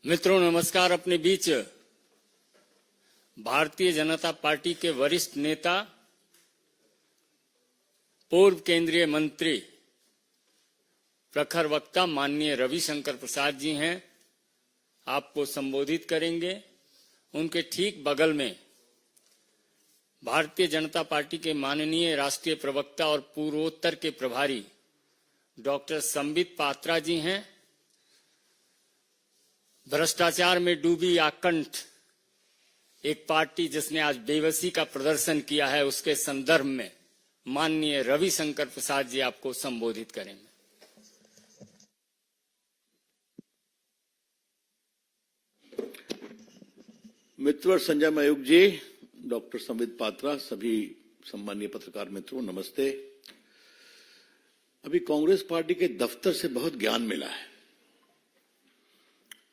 मित्रों नमस्कार। अपने बीच भारतीय जनता पार्टी के वरिष्ठ नेता पूर्व केंद्रीय मंत्री प्रखर वक्ता माननीय रविशंकर प्रसाद जी हैं, आपको संबोधित करेंगे। उनके ठीक बगल में भारतीय जनता पार्टी के माननीय राष्ट्रीय प्रवक्ता और पूर्वोत्तर के प्रभारी डॉक्टर संबित पात्रा जी हैं। भ्रष्टाचार में डूबी आकंठ एक पार्टी जिसने आज बेबसी का प्रदर्शन किया है, उसके संदर्भ में माननीय रविशंकर प्रसाद जी आपको संबोधित करेंगे। मित्र संजय मयूख जी, डॉक्टर संबित पात्रा, सभी सम्मानीय पत्रकार मित्रों नमस्ते। अभी कांग्रेस पार्टी के दफ्तर से बहुत ज्ञान मिला है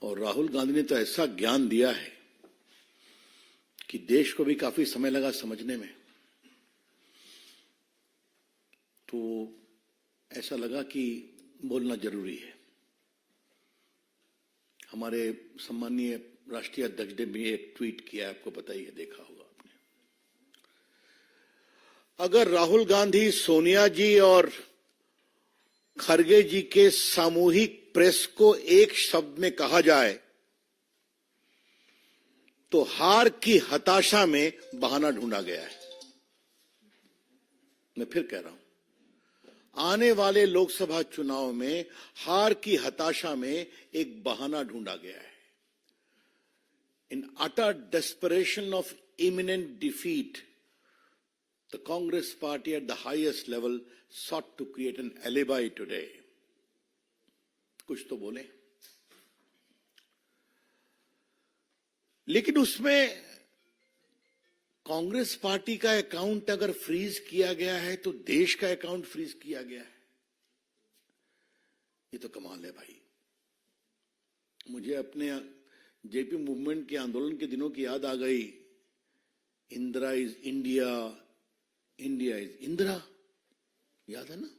और राहुल गांधी ने तो ऐसा ज्ञान दिया है कि देश को भी काफी समय लगा समझने में। तो ऐसा लगा कि बोलना जरूरी है। हमारे सम्मानीय राष्ट्रीय अध्यक्ष ने भी एक ट्वीट किया, आपको पता ही है, देखा होगा आपने। अगर राहुल गांधी, सोनिया जी और खरगे जी के सामूहिक प्रेस को एक शब्द में कहा जाए तो हार की हताशा में बहाना ढूंढा गया है। मैं फिर कह रहा हूं, आने वाले लोकसभा चुनाव में हार की हताशा में एक बहाना ढूंढा गया है। In utter desperation of imminent defeat, the Congress party at the highest level sought to create an alibi today. कुछ तो बोले, लेकिन उसमें कांग्रेस पार्टी का अकाउंट अगर फ्रीज किया गया है तो देश का अकाउंट फ्रीज किया गया है। ये तो कमाल है भाई। मुझे अपने जेपी मूवमेंट के आंदोलन के दिनों की याद आ गई। Indira is India, India is Indira, याद है ना?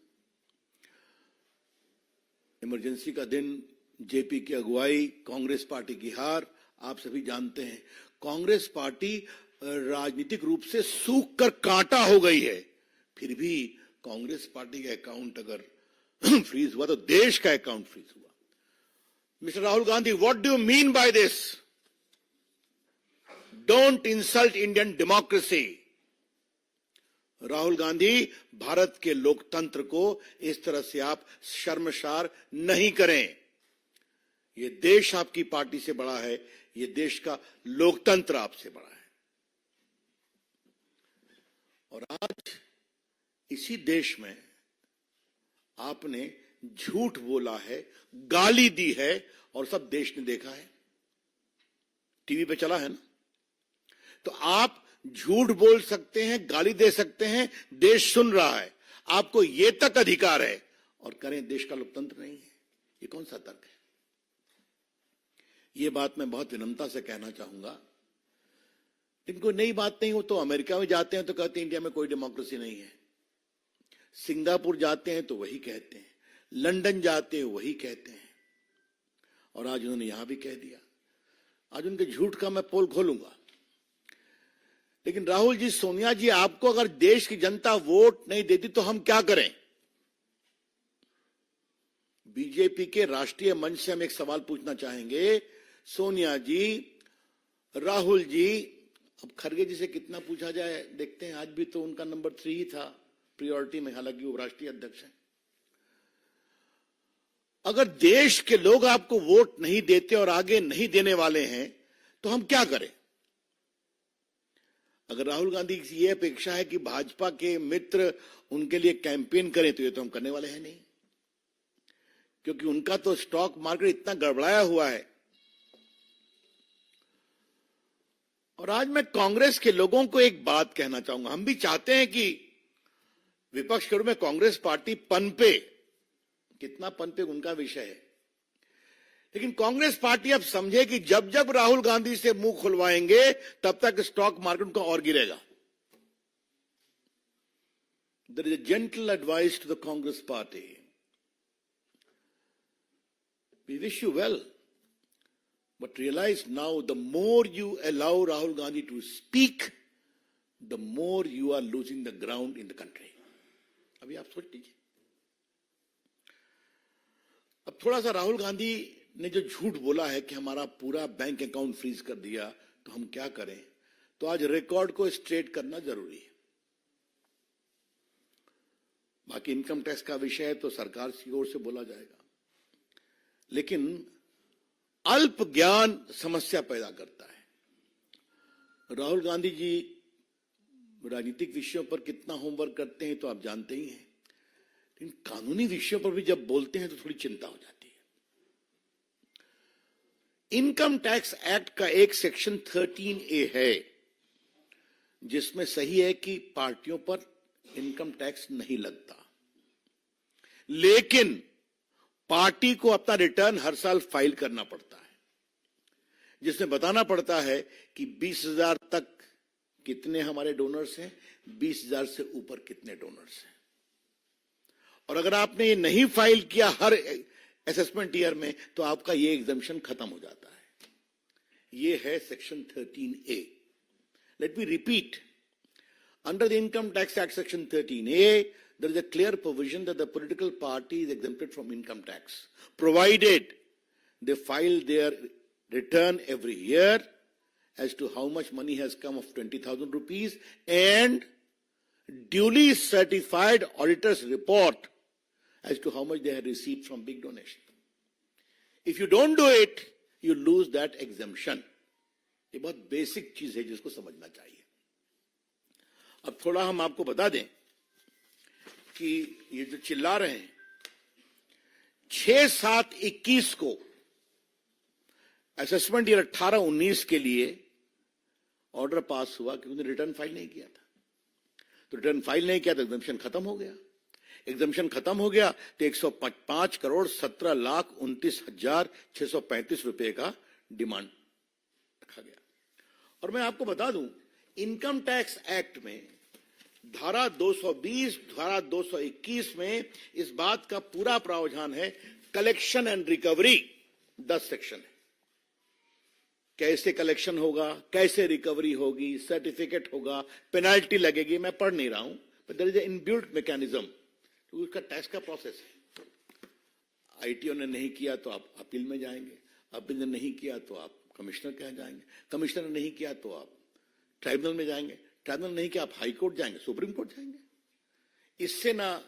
इमरजेंसी का दिन, जेपी की अगुवाई, कांग्रेस पार्टी की हार, आप सभी जानते हैं। कांग्रेस पार्टी राजनीतिक रूप से सूख कर कांटा हो गई है, फिर भी कांग्रेस पार्टी का अकाउंट अगर फ्रीज हुआ तो देश का अकाउंट फ्रीज हुआ। Mr. Rahul Gandhi, what do you mean by this? Don't insult Indian democracy. Rahul Gandhi, Bharat के लोकतंत्र को इस तरह से आप शर्मसार नहीं करें। ये देश आपकी पार्टी से बड़ा है, ये देश का लोकतंत्र आपसे बड़ा है। और आज इसी देश में आपने झूठ बोला है, गाली दी है और सब देश ने देखा है, टीवी पे चला है ना। तो आप झूठ बोल सकते हैं, गाली दे सकते हैं, देश सुन रहा है, आपको ये तक अधिकार है, और करें देश का लोकतंत्र नहीं है। ये कौन सा तर्क है? ये बात मैं बहुत विनम्रता से कहना चाहूंगा। इनको नई बात नहीं हो तो अमेरिका में जाते हैं तो कहते हैं इंडिया में कोई डेमोक्रेसी नहीं है, सिंगापुर जाते हैं तो वही कहते हैं, लंदन जाते हैं वही कहते हैं, और आज उन्होंने यहां भी कह दिया। आज उनके झूठ का मैं पोल खोलूंगा। लेकिन राहुल जी, सोनिया जी, आपको अगर देश की जनता वोट नहीं देती तो हम क्या करें? बीजेपी के राष्ट्रीय मंच से हम एक सवाल पूछना चाहेंगे। सोनिया जी, राहुल जी, अब खरगे जी से कितना पूछा जाए देखते हैं। आज भी तो उनका नंबर 3 ही था प्रायोरिटी में, हालांकि वो राष्ट्रीय अध्यक्ष हैं। अगर देश के लोग आपको वोट नहीं देते और आगे नहीं देने वाले हैं तो हम क्या करें? अगर राहुल गांधी की यह अपेक्षा है कि भाजपा के मित्र उनके लिए कैंपेन करें तो ये तो हम करने वाले हैं नहीं, क्योंकि उनका तो स्टॉक मार्केट इतना गड़बड़ाया हुआ है। और आज मैं कांग्रेस के लोगों को एक बात कहना चाहूंगा। हम भी चाहते हैं कि विपक्ष के रूप में कांग्रेस पार्टी पनपे, कितना पनपे उनका विषय है, लेकिन कांग्रेस पार्टी अब समझे कि जब जब राहुल गांधी से मुंह खुलवाएंगे तब तक स्टॉक मार्केट का और गिरेगा। There is a gentle advice to the Congress party. We wish you well, But realize now, the more you allow Rahul Gandhi to speak, the more you are losing the ground in the country. अभी आप सोच लीजिए. अब थोड़ा सा राहुल गांधी ने जो झूठ बोला है कि हमारा पूरा बैंक अकाउंट फ्रीज कर दिया, तो हम क्या करें, तो आज रिकॉर्ड को स्ट्रेट करना जरूरी है. बाकी इनकम टैक्स का विषय है तो सरकार की ओर से बोला जाएगा, लेकिन अल्प ज्ञान समस्या पैदा करता है. राहुल गांधी जी राजनीतिक विषयों पर कितना होमवर्क करते हैं तो आप जानते ही हैं, लेकिन कानूनी विषयों पर भी जब बोलते हैं तो थोड़ी चिंता हो जाती है. इनकम टैक्स एक्ट का एक सेक्शन 13A है जिसमें सही है कि पार्टियों पर इनकम टैक्स नहीं लगता, लेकिन पार्टी को अपना रिटर्न हर साल फाइल करना पड़ता है, जिसमें बताना पड़ता है कि 20,000 तक कितने हमारे डोनर्स हैं, 20,000 से ऊपर कितने डोनर्स हैं. और अगर आपने ये नहीं फाइल किया हर असेसमेंट ईयर में, तो आपका ये एग्जम्पशन खत्म हो जाता है. ये है section 13A. Let me repeat. Under the Income Tax Act Section 13A, there is a clear provision that the political party is exempted from income tax, provided they file their return every year as to how much money has come of 20,000 rupees and duly certified auditor's report as to how much they have received from big donation. If you don't do it, you lose that exemption. ये बहुत basic चीज है जिसको समझना चाहिए. अब थोड़ा हम आपको बता दें कि ये जो चिल्ला रहे हैं, 6/7/21 को असेसमेंट ईयर 18-19 के लिए ऑर्डर पास हुआ कि उन्होंने रिटर्न फाइल नहीं किया था. तो रिटर्न फाइल नहीं किया तो एग्जम्पशन खत्म हो गया. एग्जम्पशन खत्म हो गया तो 105,17,29,635 रुपए का डिमांड रखा गया. और मैं आपको बता दूं, इनकम टैक्स एक्ट में धारा 220, धारा 221 में इस बात का पूरा प्रावधान है. कलेक्शन एंड रिकवरी 10 सेक्शन है. कैसे कलेक्शन होगा, कैसे रिकवरी होगी, सर्टिफिकेट होगा, पेनाल्टी लगेगी. मैं पढ़ नहीं रहा हूं, but there is a inbuilt mechanism. तो उसका टैक्स का प्रोसेस है. आईटीओ ने नहीं किया तो आप अपील में जाएंगे, अपील ने नहीं किया तो आप कमिश्नर के यहाँ जाएंगे, कमिश्नर ने नहीं किया तो आप ट्राइब्यूनल में जाएंगे, ट्राइब्यूनल नहीं किया आप हाई कोर्ट जाएंगे, सुप्रीम कोर्ट जाएंगे. इससे ना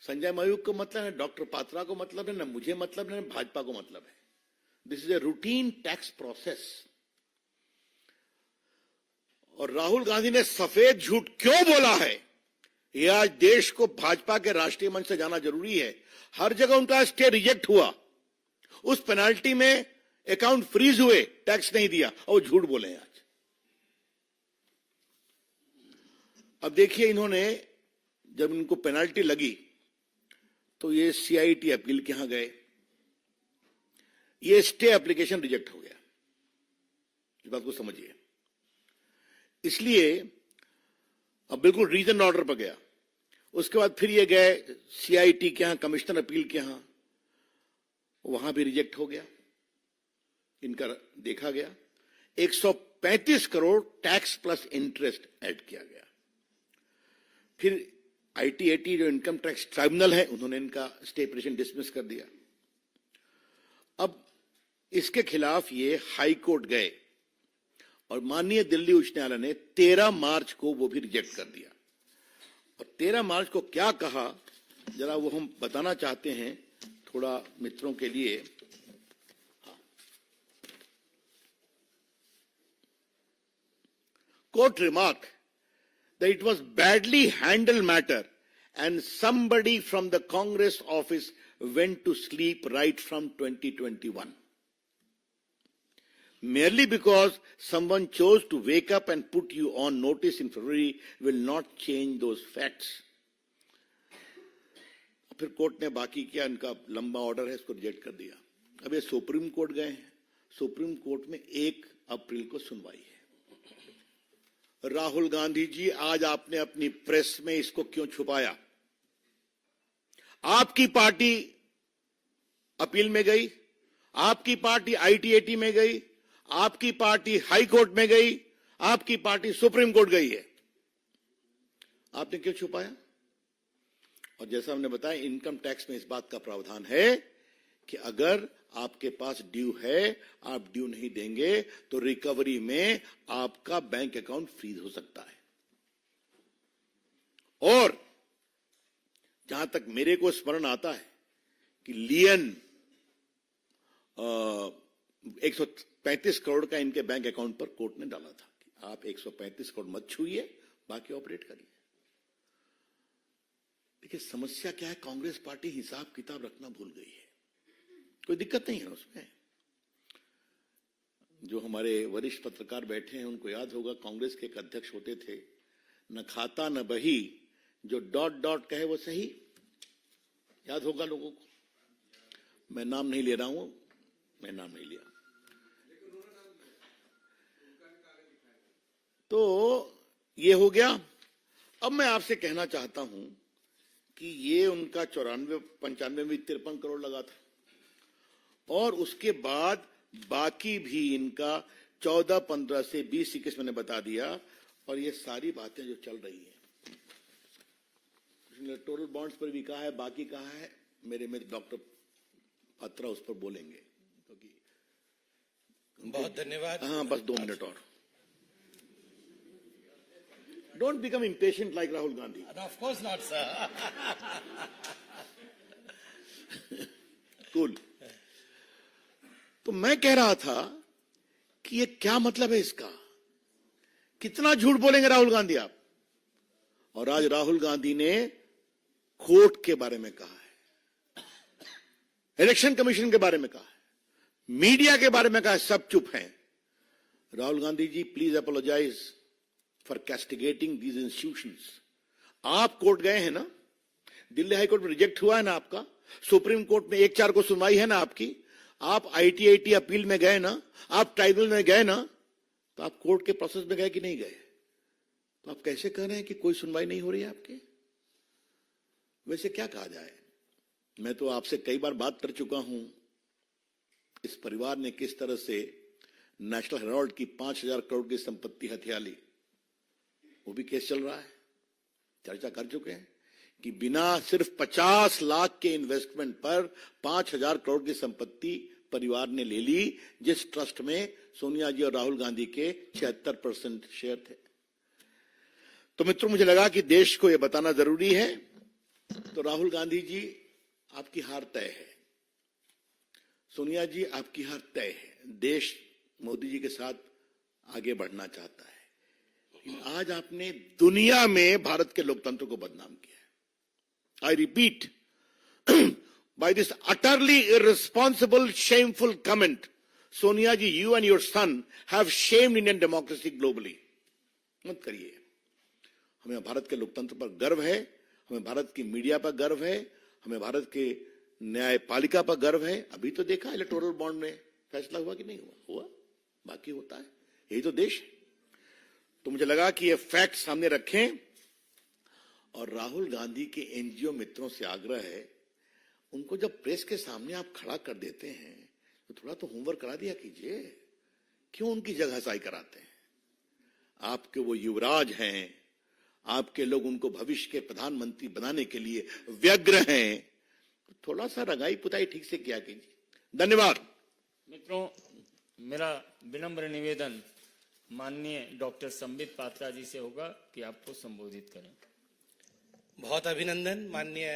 संजय मयूख को मतलब है, डॉक्टर पात्रा को मतलब है, ना मुझे मतलब है, ना भाजपा को मतलब है. This is a routine tax process. और राहुल गांधी ने सफेद झूठ क्यों बोला है, यह आज देश को भाजपा के राष्ट्रीय मंच से जाना जरूरी है. हर जगह उनका स्टे रिजेक्ट हुआ, उस पेनाल्टी में अकाउंट फ्रीज हुए, टैक्स नहीं दिया, और झूठ बोले आज. अब देखिए, इन्होंने जब इनको पेनाल्टी लगी तो ये सीआईटी अपील के यहां गए, ये स्टे एप्लीकेशन रिजेक्ट हो गया. इस बात को समझिए. इसलिए अब बिल्कुल रीजन ऑर्डर पर गया. उसके बाद फिर ये गए सीआईटी के यहां, कमिश्नर अपील के यहां, वहां भी रिजेक्ट हो गया. इनका देखा गया 135 crore tax plus interest add किया गया. फिर आईटीएटी जो इनकम टैक्स ट्राइब्यूनल है, उन्होंने इनका स्टे पिटीशन डिसमिस कर दिया. अब इसके खिलाफ ये हाई कोर्ट गए और माननीय दिल्ली उच्च न्यायालय ने 13 मार्च को वो भी रिजेक्ट कर दिया. और 13 मार्च को क्या कहा, जरा वो हम बताना चाहते हैं थोड़ा मित्रों के लिए. Court remarked that it was badly handled matter and somebody from the Congress office went to sleep right from 2021. Merely because someone chose to wake up and put you on notice in February will not change those facts. फिर court ने बाकी किया, इनका लंबा order है, इसको reject कर दिया. अब ये सुप्रीम कोर्ट गए हैं. सुप्रीम कोर्ट में 1 अप्रैल को सुनवाई है. राहुल गांधी जी, आज आपने अपनी प्रेस में इसको क्यों छुपाया? आपकी पार्टी अपील में गई, आपकी पार्टी आईटीएटी में गई, आपकी पार्टी हाई कोर्ट में गई, आपकी पार्टी सुप्रीम कोर्ट गई है। आपने क्यों छुपाया? और जैसा हमने बताया, इनकम टैक्स में इस बात का प्रावधान है कि अगर आपके पास ड्यू है, आप ड्यू नहीं देंगे तो रिकवरी में आपका बैंक अकाउंट फ्रीज हो सकता है। और जहां तक मेरे को स्मरण आता है कि लियन 135 करोड़ का इनके बैंक अकाउंट पर कोर्ट ने डाला था कि आप 135 करोड़ मत छूइए, बाकी ऑपरेट करिए। देखिए समस्या क्या है, कांग्रेस पार्टी हिसाब किताब रखना भूल गई है। कोई दिक्कत नहीं है उसमें। जो हमारे वरिष्ठ पत्रकार बैठे हैं उनको याद होगा, कांग्रेस के एक अध्यक्ष होते थे, न खाता न बही, जो डॉट डॉट कहे वो सही। याद होगा लोगों को। मैं नाम नहीं ले रहा हूं, मैं नाम नहीं लिया। तो ये हो गया। अब मैं आपसे कहना चाहता हूं कि ये उनका 94, 95, 53 करोड़ लगा था, और उसके बाद बाकी भी इनका 14, 15 से 20, 21 मैंने बता दिया। और ये सारी बातें जो चल रही हैं, इलेक्टोरल बॉन्ड्स पर भी कहा है, बाकी कहा है, मेरे में डॉक्टर पात्रा उस पर बोलेंगे, क्योंकि बहुत धन्यवाद। हाँ, बस 2 मिनट और। Don't become impatient like Rahul Gandhi. Of course not sir. Cool. तो मैं कह रहा था कि ये क्या मतलब है इसका? कितना झूठ बोलेंगे राहुल गांधी आप? और आज राहुल गांधी ने कोर्ट के बारे में कहा है, इलेक्शन कमीशन के बारे में कहा है, मीडिया के बारे में कहा है, सब चुप हैं। Rahul Gandhi ji, please apologise for castigating these institutions. आप कोर्ट गए हैं ना, दिल्ली हाई कोर्ट में रिजेक्ट हुआ है ना आपका, सुप्रीम कोर्ट में 1-4 को सुनवाई है ना आपकी, आप आईटीआईटी अपील में गए ना, आप ट्राइब्यूनल में गए ना, तो आप कोर्ट के प्रोसेस में गए कि नहीं गए? तो आप कैसे कह रहे हैं कि कोई सुनवाई नहीं हो रही है आपके? वैसे क्या कहा जाए? मैं तो आपसे कई बार बात कर चुका हूं, इस परिवार ने किस तरह से नेशनल हेराल्ड की 5,000 करोड़ की संपत्ति हथिया ली। वो भी केस चल रहा है, चर्चा कर चुके हैं कि बिना सिर्फ 50 लाख के इन्वेस्टमेंट पर 5,000 करोड़ की संपत्ति परिवार ने ले ली, जिस ट्रस्ट में सोनिया जी और राहुल गांधी के 76% शेयर थे। तो मित्रों, मुझे लगा कि देश को यह बताना जरूरी है। तो राहुल गांधी जी, आपकी हार तय है। सोनिया जी, आपकी हार तय है। देश मोदी जी के साथ आगे बढ़ना चाहता है। आज आपने दुनिया में भारत के लोकतंत्र को बदनाम किया है। I repeat, by this utterly irresponsible, shameful comment, Sonia ji, you and your son have shamed Indian democracy globally. मत करिए। हमें भारत के लोकतंत्र पर गर्व है, हमें भारत की मीडिया पर गर्व है, हमें भारत के न्यायपालिका पर गर्व है। अभी तो देखा इलेक्टोरल बॉन्ड में फैसला हुआ कि नहीं हुआ? हुआ, बाकी होता है। यही तो देश है। तो मुझे लगा कि ये फैक्ट सामने रखें, और राहुल गांधी के एनजीओ मित्रों से आग्रह है, उनको जब प्रेस के सामने आप खड़ा कर देते हैं तो थोड़ा तो होमवर्क करा दिया कीजिए। क्यों उनकी जगहसाई कराते हैं? आपके वो युवराज हैं, आपके लोग उनको भविष्य के प्रधानमंत्री बनाने के लिए व्यग्र हैं। थोड़ा सा रंगाई पुताई ठीक से किया कीजिए। धन्यवाद। मित्रों, मेरा विनम्र निवेदन माननीय डॉक्टर संबित पात्रा जी से होगा कि आपको संबोधित करें। बहुत अभिनंदन माननीय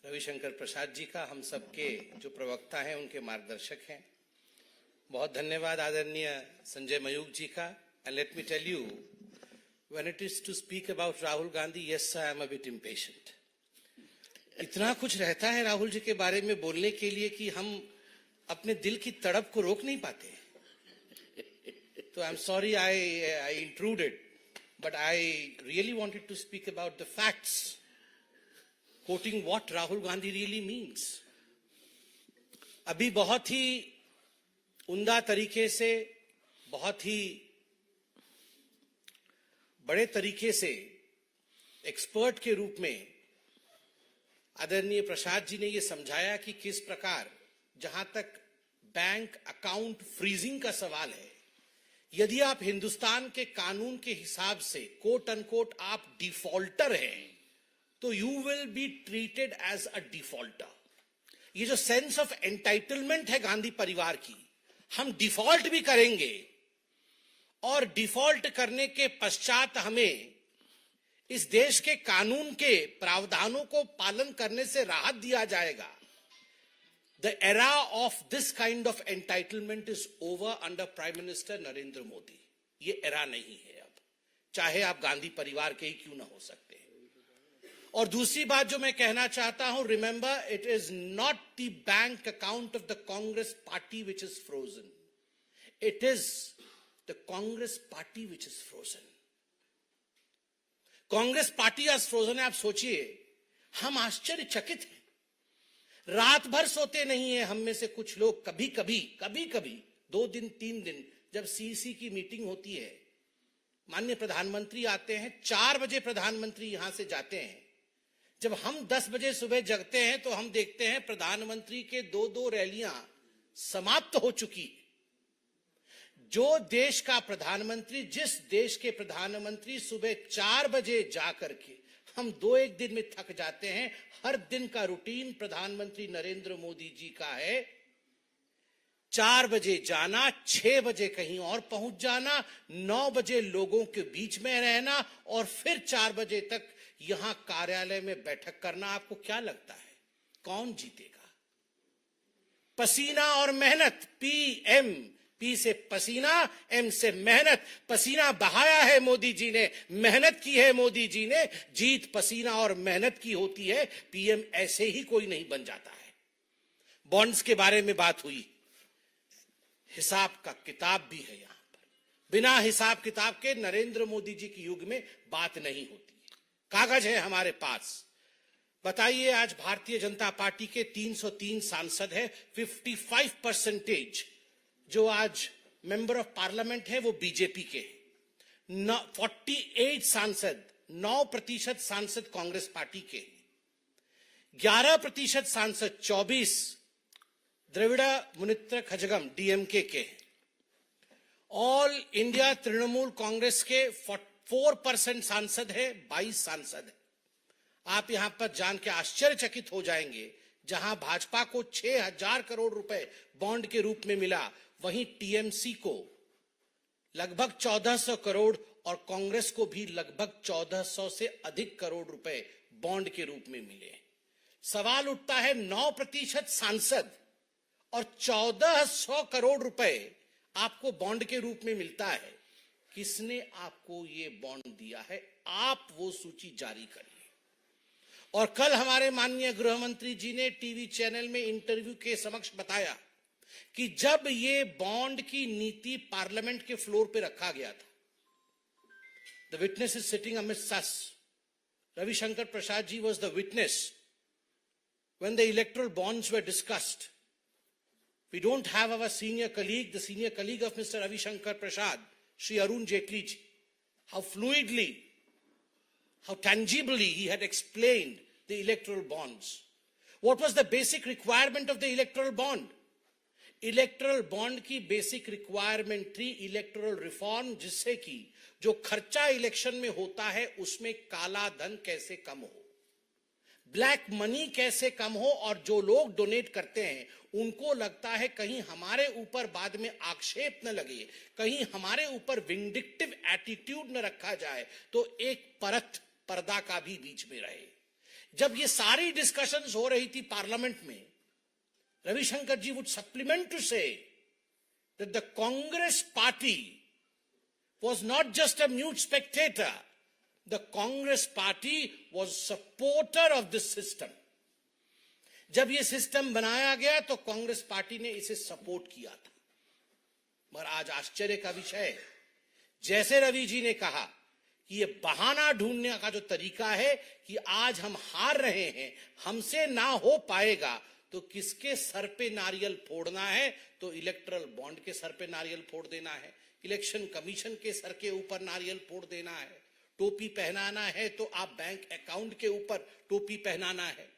रविशंकर प्रसाद जी का, हम सबके जो प्रवक्ता हैं उनके मार्गदर्शक हैं। बहुत धन्यवाद आदरणीय संजय मयूख जी का। And let me tell you, when it is to speak about Rahul Gandhi, yes I am a bit impatient. इतना कुछ रहता है राहुल जी के बारे में बोलने के लिए कि हम अपने दिल की तड़प को रोक नहीं पाते। तो I am sorry I intruded, but I really wanted to speak about the facts, quoting what Rahul Gandhi really means. अभी बहुत ही उम्दा तरीके से, बहुत ही बड़े तरीके से एक्सपर्ट के रूप में आदरणीय प्रसाद जी ने यह समझाया कि किस प्रकार, जहां तक बैंक अकाउंट फ्रीजिंग का सवाल है, यदि आप हिंदुस्तान के कानून के हिसाब से कोट अनकोट आप डिफॉल्टर हैं, तो you will be treated as a defaulter. ये जो सेंस ऑफ एंटाइटलमेंट है गांधी परिवार की, हम डिफॉल्ट भी करेंगे और डिफॉल्ट करने के पश्चात हमें इस देश के कानून के प्रावधानों को पालन करने से राहत दिया जाएगा। The era of this kind of entitlement is over under Prime Minister Narendra Modi. ये era नहीं है अब, चाहे आप गांधी परिवार के ही क्यों ना हो सकते हैं। और दूसरी बात जो मैं कहना चाहता हूं, remember it is not the bank account of the Congress party which is frozen. It is the Congress party which is frozen. Congress party आज फ्रोजन है। आप सोचिए, हम आश्चर्यचकित हैं, रात भर सोते नहीं है हम में से कुछ लोग। कभी कभी 2 दिन 3 दिन जब सीईसी की मीटिंग होती है, माननीय प्रधानमंत्री आते हैं, 4 बजे प्रधानमंत्री यहां से जाते हैं। जब हम 10 बजे सुबह जगते हैं तो हम देखते हैं प्रधानमंत्री के 2 रैलियां समाप्त हो चुकी। जो देश का प्रधानमंत्री, जिस देश के प्रधानमंत्री सुबह 4 बजे जाकर के हम 2-1 दिन में थक जाते हैं, हर दिन का रूटीन प्रधानमंत्री नरेंद्र मोदी जी का है 4 बजे जाना, 6 बजे कहीं और पहुंच जाना, 9 बजे लोगों के बीच में रहना और फिर 4 बजे तक यहां कार्यालय में बैठक करना। आपको क्या लगता है कौन जीतेगा? पसीना और मेहनत, पी से पसीना, एम से मेहनत। पसीना बहाया है मोदी जी ने, मेहनत की है मोदी जी ने। जीत पसीना और मेहनत की होती है, पीएम ऐसे ही कोई नहीं बन जाता है। बॉन्ड्स के बारे में बात हुई, हिसाब का किताब भी है यहां पर। बिना हिसाब किताब के नरेंद्र मोदी जी के युग में बात नहीं होती। कागज है हमारे पास। बताइए, आज भारतीय जनता पार्टी के 303 सांसद है, 55% जो आज मेंबर ऑफ पार्लियामेंट है वो बीजेपी के हैं। 48 सांसद, 9% सांसद कांग्रेस पार्टी के, 11% सांसद 24 द्रविड़ मुनेत्र कझगम डीएमके के, ऑल इंडिया तृणमूल कांग्रेस के 4% सांसद है, 22 सांसद है। आप यहां पर जान के आश्चर्यचकित हो जाएंगे, जहां भाजपा को 6,000 करोड़ रुपए बॉन्ड के रूप में मिला, वहीं टीएमसी को लगभग 1400 करोड़ और कांग्रेस को भी लगभग 1400 से अधिक करोड़ रुपए बॉन्ड के रूप में मिले। सवाल उठता है, 9% सांसद और 1400 करोड़ रुपए आपको बॉन्ड के रूप में मिलता है, किसने आपको ये बॉन्ड दिया है? आप वो सूची जारी करिए। और कल हमारे माननीय गृह मंत्री जी ने टीवी चैनल में इंटरव्यू के समक्ष बताया कि जब ये बॉन्ड की नीति पार्लियामेंट के फ्लोर पे रखा गया था, the witness is sitting amidst us, Ravishankar Prasad ji was the witness when the electoral bonds were discussed. We don't have our senior colleague, the senior colleague of mister Ravishankar Prasad, Shri Arun Jaitley ji, how fluidly, how tangibly he had explained the electoral bonds. What was the basic requirement of the electoral bond? Electoral bond की basic requirement थी electoral reform, जिससे कि जो खर्चा election में होता है उसमें काला धन कैसे कम हो, ब्लैक मनी कैसे कम हो, और जो लोग डोनेट करते हैं उनको लगता है कहीं हमारे ऊपर बाद में आक्षेप न लगे, कहीं हमारे ऊपर विंडिक्टिव एटीट्यूड न रखा जाए, तो एक परत पर्दा का भी बीच में रहे। जब ये सारी डिस्कशंस हो रही थी पार्लियामेंट में, Ravishankar ji would supplement to say that the Congress party was not just a mute spectator, the Congress party was supporter of this system. जब ये सिस्टम बनाया गया तो कांग्रेस पार्टी ने इसे सपोर्ट किया था। मगर आज आश्चर्य का विषय है, जैसे रवि जी ने कहा कि ये बहाना ढूंढने का जो तरीका है कि आज हम हार रहे हैं, हमसे ना हो पाएगा, तो किसके सर पे नारियल फोड़ना है? तो इलेक्टोरल बॉन्ड के सर पे नारियल फोड़ देना है, इलेक्शन कमीशन के सर के ऊपर नारियल फोड़ देना है, टोपी पहनाना है तो आप बैंक अकाउंट के ऊपर टोपी पहनाना है।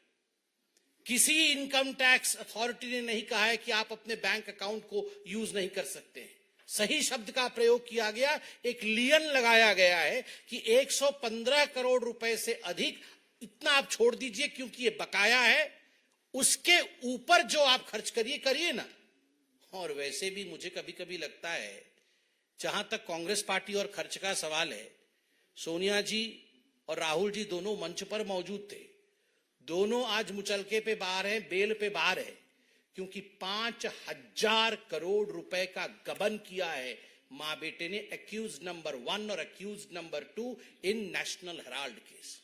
किसी इनकम टैक्स अथॉरिटी ने नहीं कहा है कि आप अपने बैंक अकाउंट को यूज नहीं कर सकते हैं। सही शब्द का प्रयोग किया गया, एक लियन लगाया गया है कि 115 करोड़ रुपए से अधिक इतना आप छोड़ दीजिए क्योंकि ये बकाया है, उसके ऊपर जो आप खर्च करिए करिए ना। और वैसे भी मुझे कभी कभी लगता है, जहां तक कांग्रेस पार्टी और खर्च का सवाल है, सोनिया जी और राहुल जी दोनों मंच पर मौजूद थे, दोनों आज मुचलके पे बाहर हैं, बेल पे बाहर है, क्योंकि 5,000 करोड़ रुपए का गबन किया है मां बेटे ने, अक्यूज नंबर 1 और अक्यूज नंबर 2 इन नेशनल हेराल्ड केस,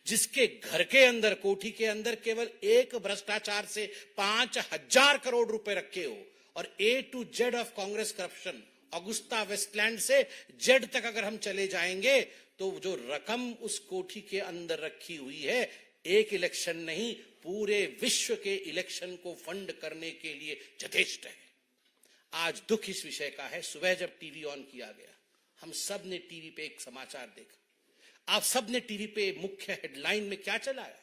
जिसके घर के अंदर, कोठी के अंदर केवल एक भ्रष्टाचार से 5,000 करोड़ रुपए रखे हो। और A to Z of Congress corruption, Agusta Westland से जेड तक अगर हम चले जाएंगे तो जो रकम उस कोठी के अंदर रखी हुई है, एक इलेक्शन नहीं पूरे विश्व के इलेक्शन को फंड करने के लिए यथेष्ट है। आज दुख इस विषय का है, सुबह जब टीवी ऑन किया गया, हम सब ने टीवी पे एक समाचार देखा, आप सब ने टीवी पे मुख्य हेडलाइन में क्या चलाया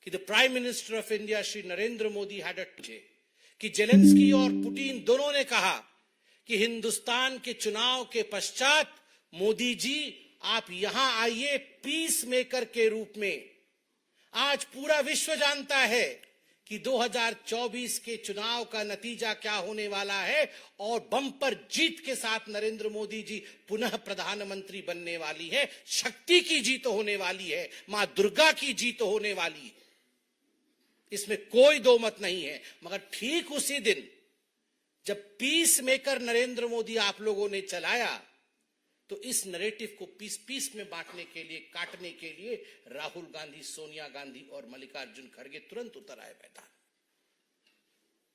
कि the prime minister of India Shri Narendra Modi had कि जेलेंस्की और पुतिन दोनों ने कहा कि हिंदुस्तान के चुनाव के पश्चात मोदी जी आप यहां आइए पीस मेकर के रूप में। आज पूरा विश्व जानता है कि 2024 के चुनाव का नतीजा क्या होने वाला है और बम्पर जीत के साथ नरेंद्र मोदी जी पुनः प्रधानमंत्री बनने वाली है। शक्ति की जीत होने वाली है, मां दुर्गा की जीत होने वाली है, इसमें कोई दो मत नहीं है। मगर ठीक उसी दिन जब पीस मेकर नरेंद्र मोदी आप लोगों ने चलाया, तो इस नैरेटिव को पीस पीस में बांटने के लिए, काटने के लिए राहुल गांधी, सोनिया गांधी और मल्लिकार्जुन खड़गे तुरंत उतर आए मैदान।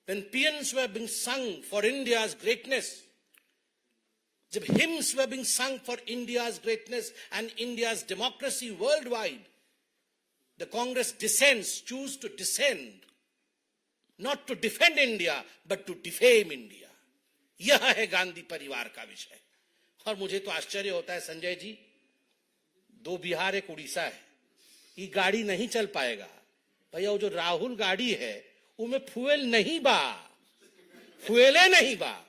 When paeans were being sung for India's greatness, जब hymns were being sung for India's greatness and India's democracy worldwide, the Congress descends, choose to descend, not to defend India, but to defame India. यह है गांधी परिवार का विषय। और मुझे तो आश्चर्य होता है संजय जी, 2 बिहार एक उड़ीसा है, ये गाड़ी नहीं चल पाएगा भैया। वो जो राहुल गाड़ी है उनमें फ्यूएल नहीं बा, फ्यूएले नहीं बा।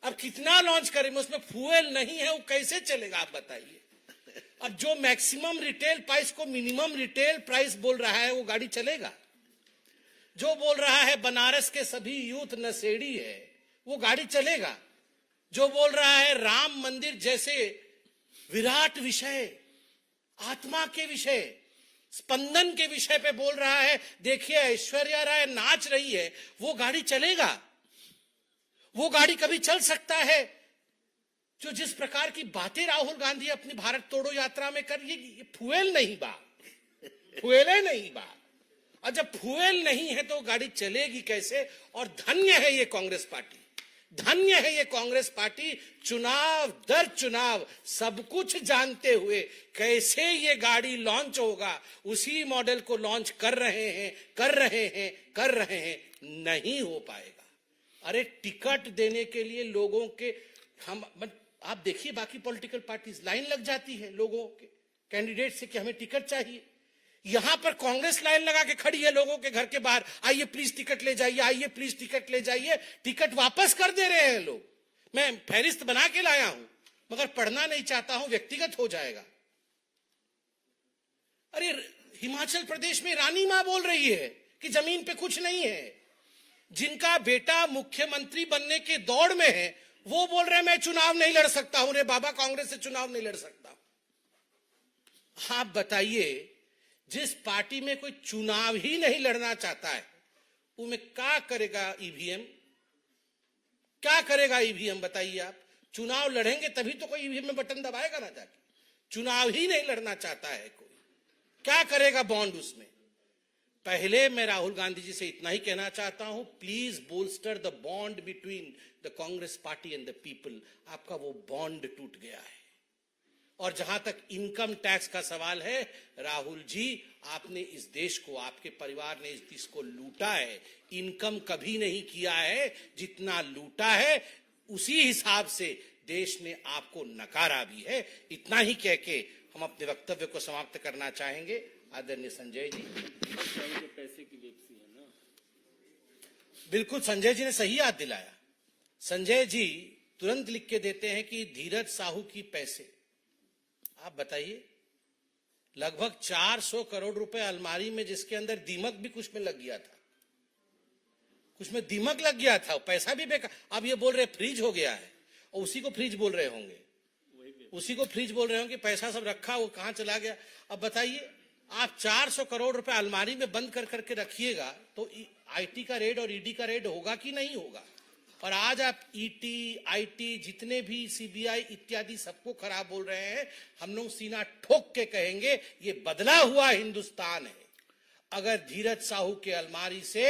अब कितना लॉन्च करें, उसमें फ्यूएल नहीं है, वो कैसे चलेगा आप बताइए। अब जो मैक्सिमम रिटेल प्राइस को मिनिमम रिटेल प्राइस बोल रहा है वो गाड़ी चलेगा। जो बोल रहा है बनारस के सभी यूथ नशेड़ी है वो गाड़ी चलेगा। जो बोल रहा है राम मंदिर जैसे विराट विषय, आत्मा के विषय, स्पंदन के विषय पे बोल रहा है, देखिए ऐश्वर्या राय नाच रही है, वो गाड़ी चलेगा। वो गाड़ी कभी चल सकता है जो जिस प्रकार की बातें राहुल गांधी अपनी भारत तोड़ो यात्रा में कर, ये फ्यूएल नहीं बा, फ्यूएले नहीं बा। और जब फ्यूएल नहीं है तो गाड़ी चलेगी कैसे। और धन्य है ये कांग्रेस पार्टी, धन्य है ये कांग्रेस पार्टी, चुनाव दर चुनाव सब कुछ जानते हुए कैसे ये गाड़ी लॉन्च होगा उसी मॉडल को लॉन्च कर रहे हैं। नहीं हो पाएगा। अरे टिकट देने के लिए लोगों के, हम आप देखिए बाकी पॉलिटिकल पार्टीज लाइन लग जाती है लोगों के कैंडिडेट से कि हमें टिकट चाहिए। यहां पर कांग्रेस लाइन लगा के खड़ी है लोगों के घर के बाहर, आइए प्लीज टिकट ले जाइए, आइए प्लीज टिकट ले जाइए। टिकट वापस कर दे रहे हैं लोग। मैं फहरिस्त बना के लाया हूं मगर पढ़ना नहीं चाहता हूं, व्यक्तिगत हो जाएगा। अरे हिमाचल प्रदेश में रानी मां बोल रही है कि जमीन पे कुछ नहीं है। जिनका बेटा मुख्यमंत्री बनने के दौड़ में है वो बोल रहे हैं मैं चुनाव नहीं लड़ सकता हूं। रे बाबा, कांग्रेस से चुनाव नहीं लड़ सकता। आप बताइए, जिस पार्टी में कोई चुनाव ही नहीं लड़ना चाहता है उनमें क्या करेगा ईवीएम, क्या करेगा ईवीएम बताइए आप। चुनाव लड़ेंगे तभी तो कोई ईवीएम में बटन दबाएगा ना जाके। चुनाव ही नहीं लड़ना चाहता है कोई, क्या करेगा बॉन्ड उसमें। पहले मैं राहुल गांधी जी से इतना ही कहना चाहता हूं, please bolster the bond between the Congress party and the people. आपका वो बॉन्ड टूट गया है। और जहां तक इनकम टैक्स का सवाल है, राहुल जी आपने इस देश को, आपके परिवार ने इस देश को लूटा है। इनकम कभी नहीं किया है, जितना लूटा है उसी हिसाब से देश ने आपको नकारा भी है। इतना ही कह के हम अपने वक्तव्य को समाप्त करना चाहेंगे। आदरणीय संजय जी, पैसे की बिल्कुल संजय जी ने सही याद दिलाया। संजय जी तुरंत लिख के देते हैं कि धीरज साहू की पैसे। आप बताइए, लगभग 400 करोड़ रुपए अलमारी में, जिसके अंदर दीमक भी कुछ में लग गया था, कुछ में दीमक लग गया था, पैसा भी बेकार। अब ये बोल रहे फ्रीज हो गया है, और उसी को फ्रीज बोल रहे होंगे, उसी को फ्रीज बोल रहे होंगे, पैसा सब रखा वो कहां चला गया। अब बताइए, आप 400 करोड़ रुपए अलमारी में बंद कर करके रखिएगा तो आईटी का रेड और ईडी का रेड होगा कि नहीं होगा। और आज आप ईटी, आईटी, जितने भी सीबीआई इत्यादि सबको खराब बोल रहे हैं। हम लोग सीना ठोक के कहेंगे ये बदला हुआ हिंदुस्तान है। अगर धीरज साहू के अलमारी से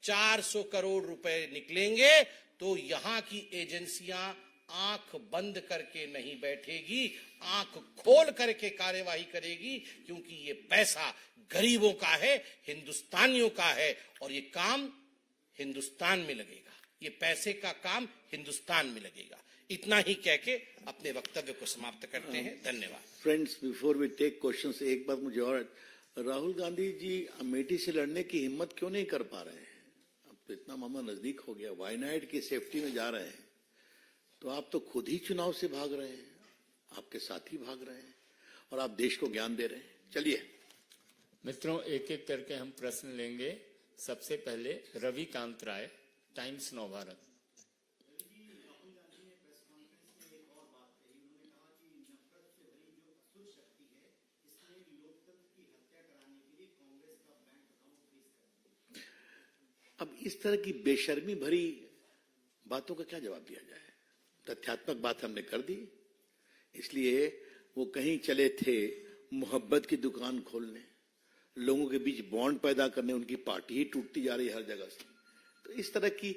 400 करोड़ रुपए निकलेंगे तो यहां की एजेंसियां आंख बंद करके नहीं बैठेगी, आंख खोल करके कार्यवाही करेगी, क्योंकि ये पैसा गरीबों का है, हिंदुस्तानियों का है, और ये काम हिंदुस्तान में लगेगा। ये पैसे का काम हिंदुस्तान में लगेगा। इतना ही कह के अपने वक्तव्य को समाप्त करते हैं। धन्यवाद। Friends, before we take questions, एक बात मुझे और, राहुल गांधी जी अमेठी से लड़ने की हिम्मत क्यों नहीं कर पा रहे हैं? अब तो इतना मामला नजदीक हो गया, वायनाड की सेफ्टी में जा रहे हैं, तो आप तो खुद ही चुनाव से भाग रहे हैं, आपके साथी भाग रहे हैं, और आप देश को ज्ञान दे रहे हैं। चलिए मित्रों, एक एक करके हम प्रश्न लेंगे। सबसे पहले रविकांत राय, टाइम्स नव भारत। अब इस तरह की बेशर्मी भरी बातों का क्या जवाब दिया जाए? तथ्यात्मक बात हमने कर दी, इसलिए वो कहीं चले थे मोहब्बत की दुकान खोलने, लोगों के बीच बॉन्ड पैदा करने, उनकी पार्टी ही टूटती जा रही है हर जगह से। तो इस तरह की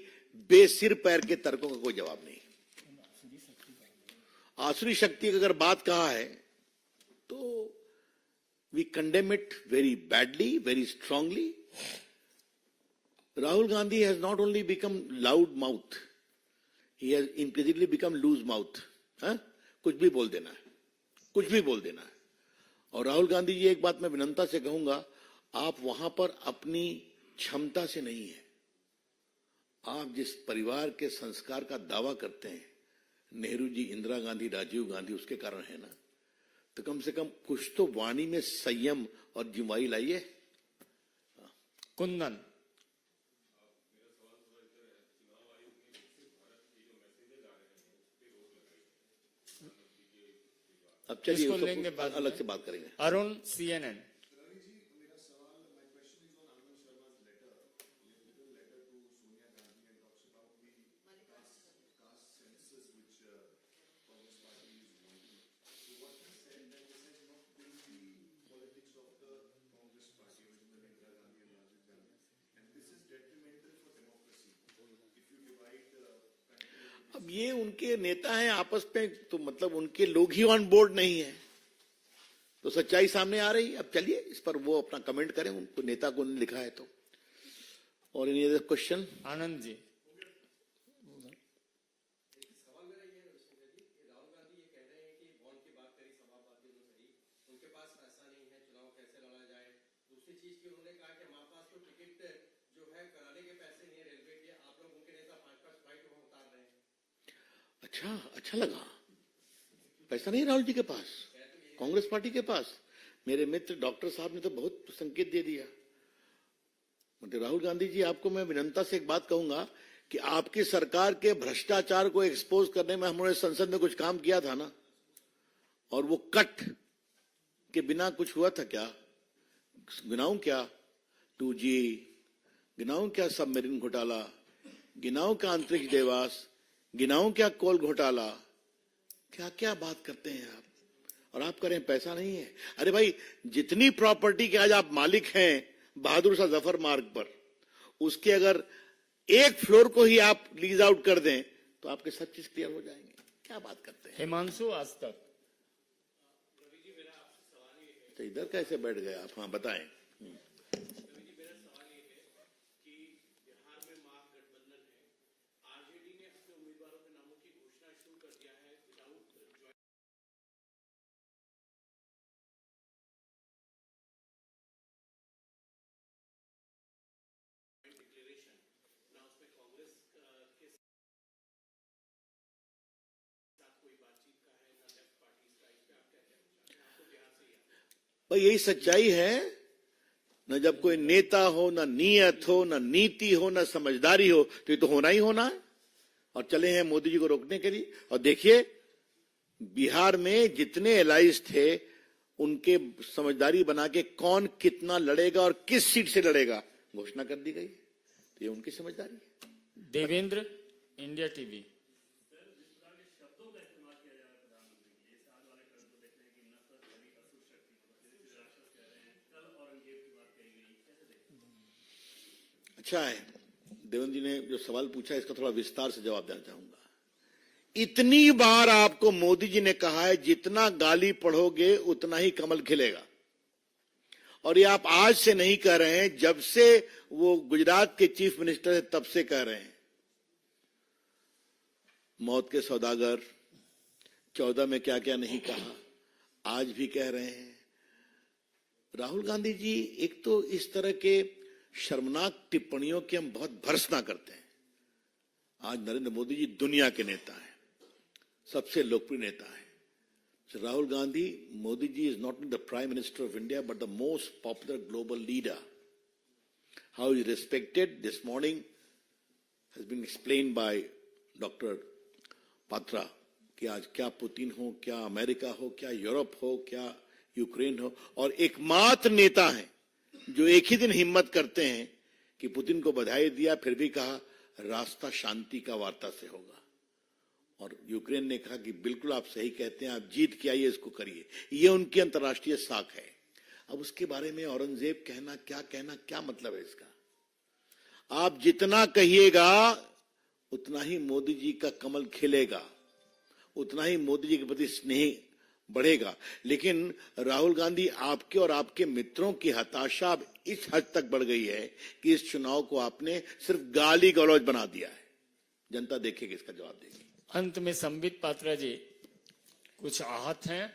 बेसिर पैर के तर्कों का कोई जवाब नहीं। आसुरी शक्ति की अगर बात कहा है तो we condemn it very badly, very strongly. Rahul Gandhi has not only become loud mouth, he has implicitly become loose mouth. कुछ भी बोल देना है, कुछ भी बोल देना है। और राहुल गांधी जी, एक बात मैं विनम्रता से कहूंगा, आप वहां पर अपनी क्षमता से नहीं है। आप जिस परिवार के संस्कार का दावा करते हैं, नेहरू जी, इंदिरा गांधी, राजीव गांधी, उसके कारण है ना, तो कम से कम कुछ तो वाणी में संयम और जिम्मेदारी लाइए। कुंदन। अब चलिए इसको लेंगे बाद में, अलग से बात करेंगे। अरुण, CNN। अब ये उनके नेता हैं आपस में, तो मतलब उनके लोग ही ऑन बोर्ड नहीं है, तो सच्चाई सामने आ रही। अब चलिए इस पर वो अपना कमेंट करें, उनको नेता को लिखा है तो। और any other question? Anand ji. अच्छा लगा। पैसा नहीं राहुल जी के पास, कांग्रेस पार्टी के पास। मेरे मित्र डॉक्टर साहब ने तो बहुत संकेत दे दिया। मतलब राहुल गांधी जी, आपको मैं विनम्रता से एक बात कहूंगा कि आपकी सरकार के भ्रष्टाचार को एक्सपोज करने में हमने संसद में कुछ काम किया था ना, और वो कट के बिना कुछ हुआ था क्या? गिनाऊं क्या? 2G गिनाऊं क्या? सबमरीन घोटाला गिनाऊं क्या? अंतरिक्ष देवास गिनाऊं क्या? कोल घोटाला? क्या क्या बात करते हैं आप, और आप कह रहे हैं पैसा नहीं है। अरे भाई, जितनी प्रॉपर्टी के आज आप मालिक हैं बहादुर शाह जफर मार्ग पर, उसके अगर एक फ्लोर को ही आप लीज आउट कर दें तो आपके सब चीज क्लियर हो जाएंगे। क्या बात करते हैं? हिमांशु, आज तक। तो इधर कैसे बैठ गए आप? हाँ बताएं। भाई यही सच्चाई है। न जब कोई नेता हो, न नीयत हो, न नीति हो, न समझदारी हो, तो ये तो होना ही होना है। और चले हैं मोदी जी को रोकने के लिए। और देखिए बिहार में जितने एलाइज थे उनके समझदारी बना के कौन कितना लड़ेगा और किस सीट से लड़ेगा घोषणा कर दी गई। तो ये उनकी समझदारी है। Devendra, India TV. अच्छा है, देवेंद्र जी ने जो सवाल पूछा इसका थोड़ा विस्तार से जवाब देना चाहूंगा। इतनी बार आपको मोदी जी ने कहा है जितना गाली पढ़ोगे उतना ही कमल खिलेगा। और ये आप आज से नहीं कह रहे हैं, जब से वो गुजरात के चीफ मिनिस्टर है तब से कह रहे हैं। मौत के सौदागर 14 में क्या क्या नहीं कहा, आज भी कह रहे हैं। राहुल गांधी जी एक तो इस तरह के शर्मनाक टिप्पणियों की हम बहुत भर्त्सना करते हैं। आज नरेंद्र मोदी जी दुनिया के नेता हैं, सबसे लोकप्रिय नेता है। Rahul Gandhi, Modi ji is not only the Prime Minister of India but the most popular global leader. How he is respected this morning has been explained by Dr. Patra कि आज क्या पुतिन हो, क्या अमेरिका हो, क्या यूरोप हो, क्या Ukraine हो, और एकमात्र नेता हैं जो एक ही दिन हिम्मत करते हैं कि पुतिन को बधाई दिया, फिर भी कहा रास्ता शांति का वार्ता से होगा। और यूक्रेन ने कहा कि बिल्कुल आप सही कहते हैं, आप जीत के आइए, इसको करिए। ये उनकी अंतर्राष्ट्रीय साख है। अब उसके बारे में औरंगजेब कहना, क्या मतलब है इसका? आप जितना कहिएगा उतना ही मोदी जी का कमल खिलेगा, उतना ही मोदी जी के प्रति स्नेह बढ़ेगा। लेकिन राहुल गांधी, आपके और आपके मित्रों की हताशा अब इस हद तक बढ़ गई है कि इस चुनाव को आपने सिर्फ गाली गलौज बना दिया है। जनता देखेगी, इसका जवाब देगी। अंत में संबित पात्रा जी कुछ आहत हैं।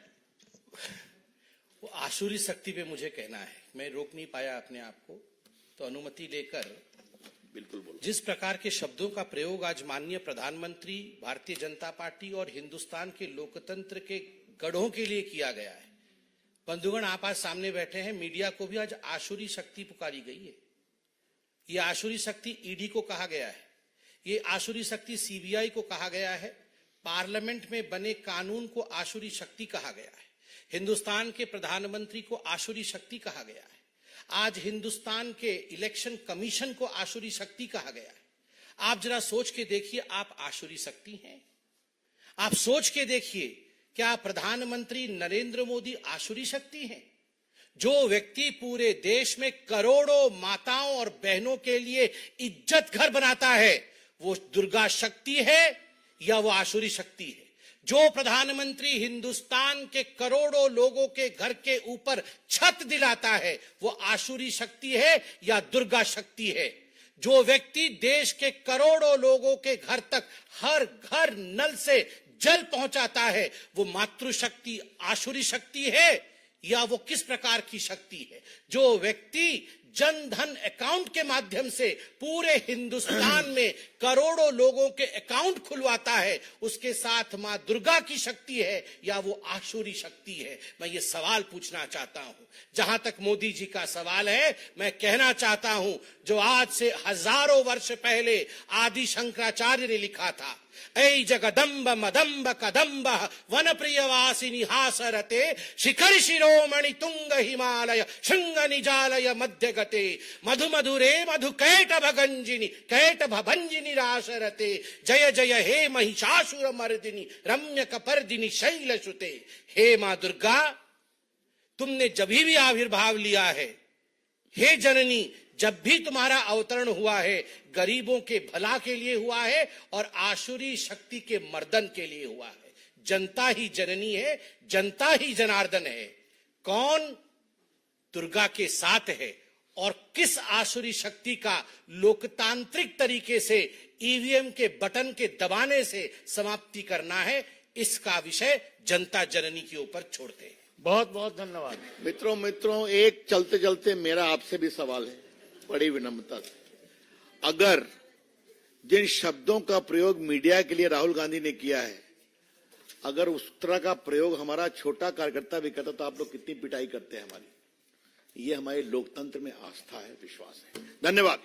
वो आसुरी शक्ति पे मुझे कहना है, मैं रोक नहीं पाया अपने आप को, तो अनुमति लेकर बिल्कुल बोलो। जिस प्रकार के शब्दों का प्रयोग आज माननीय प्रधानमंत्री, भारतीय जनता पार्टी और हिंदुस्तान के लोकतंत्र के गढ़ों के लिए किया गया है। बंधुगण, आप आज सामने बैठे हैं, मीडिया को भी आज आसुरी शक्ति पुकारी गई है। ये आसुरी शक्ति ईडी को कहा गया है, ये आसुरी शक्ति सीबीआई को कहा गया है, पार्लियामेंट में बने कानून को आसुरी शक्ति कहा गया है, हिंदुस्तान के प्रधानमंत्री को आसुरी शक्ति कहा गया है, आज हिंदुस्तान के इलेक्शन कमीशन को आसुरी शक्ति कहा गया है। आप जरा सोच के देखिए, आप आसुरी शक्ति हैं? आप सोच के देखिए, क्या प्रधानमंत्री नरेंद्र मोदी आसुरी शक्ति हैं? जो व्यक्ति पूरे देश में करोड़ों माताओं और बहनों के लिए इज्जत घर बनाता है, वो दुर्गा शक्ति है या वो आसुरी शक्ति है? जो प्रधानमंत्री हिंदुस्तान के करोड़ों लोगों के घर के ऊपर छत दिलाता है, वो आसुरी शक्ति है या दुर्गा शक्ति है? जो व्यक्ति देश के करोड़ों लोगों के घर तक हर घर नल से जल पहुंचाता है, वो मातृशक्ति आसुरी शक्ति है या वो किस प्रकार की शक्ति है? जो व्यक्ति जन धन अकाउंट के माध्यम से पूरे हिंदुस्तान में करोड़ों लोगों के अकाउंट खुलवाता है, उसके साथ मां दुर्गा की शक्ति है या वो आसुरी शक्ति है? मैं ये सवाल पूछना चाहता हूं। जहां तक मोदी जी का सवाल है, मैं कहना चाहता हूं, जो आज से हजारों वर्ष पहले आदि शंकराचार्य ने लिखा था, ऐ जगदम्ब मदम्ब कदम्ब वन प्रियवासिनी हासरते शिखर शिरोमणि तुंग हिमालय शृंग निजालय मध्य गते मधु मधुरे मधु कैट भंजिनी रासरते जय जय हे महिषासुर मर्दिनी रम्य कपर्दिनी शैलसुते। हे मां दुर्गा, तुमने जब भी आविर्भाव लिया है, हे जननी, जब भी तुम्हारा अवतरण हुआ है, गरीबों के भला के लिए हुआ है और आसुरी शक्ति के मर्दन के लिए हुआ है। जनता ही जननी है, जनता ही जनार्दन है। कौन दुर्गा के साथ है और किस आसुरी शक्ति का लोकतांत्रिक तरीके से ईवीएम के बटन के दबाने से समाप्ति करना है, इसका विषय जनता जननी के ऊपर छोड़ते हैं। बहुत बहुत धन्यवाद। मित्रों, एक चलते चलते मेरा आपसे भी सवाल है, बड़ी विनम्रता से। अगर जिन शब्दों का प्रयोग मीडिया के लिए राहुल गांधी ने किया है, अगर उस तरह का प्रयोग हमारा छोटा कार्यकर्ता भी करता तो आप लोग कितनी पिटाई करते हैं हमारी। ये हमारे लोकतंत्र में आस्था है, विश्वास है। धन्यवाद।